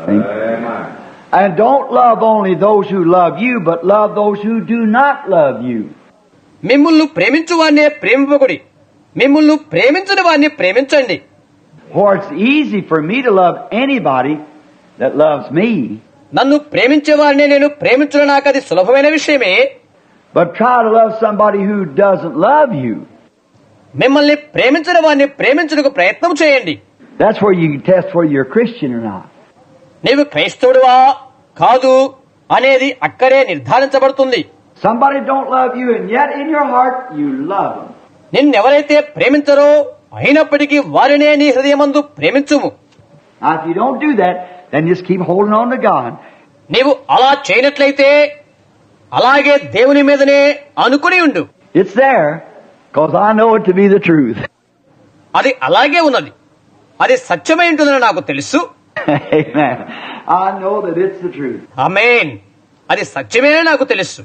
See? And don't love only those who love you, but love those who do not love you. మిమ్ములను ప్రేమించు వారినే ప్రేమింపకుడి, మిమ్ములను ప్రేమించని వారిని ప్రేమించండి. For it's easy for me to love anybody that loves me. నన్ను ప్రేమించే వారినే నేను ప్రేమించడం నాకు అది సులభమైన విషయమే. But try to love somebody who doesn't love you. మిమ్మల్ని ప్రేమించని వారిని ప్రేమించడానికి ప్రయత్నం చేయండి. That's where you can test whether you're a Christian or not. నీవు క్రైస్తవుడివా కాదు అనేది అక్కడే నిర్ధారించబడుతుంది. Somebody don't love you and yet in your heart you love them. నిన్నెవరైతే ప్రేమించరో అయినప్పటికీ వారినే నీ హృదయమందు ప్రేమించుము. Now if you don't do that, then just keep holding on to God. నీవు అలా చేయనట్లయితే అలాగే దేవుని మీదనే అనుకుని ఉండు. It's there because I know it to be the truth. అది అలాగే ఉన్నది, అది సత్యమై ఉంటుందని నాకు తెలుసు. Amen. I know that it's the truth. ఆమేన్. అది సత్యమే నాకు తెలుసు.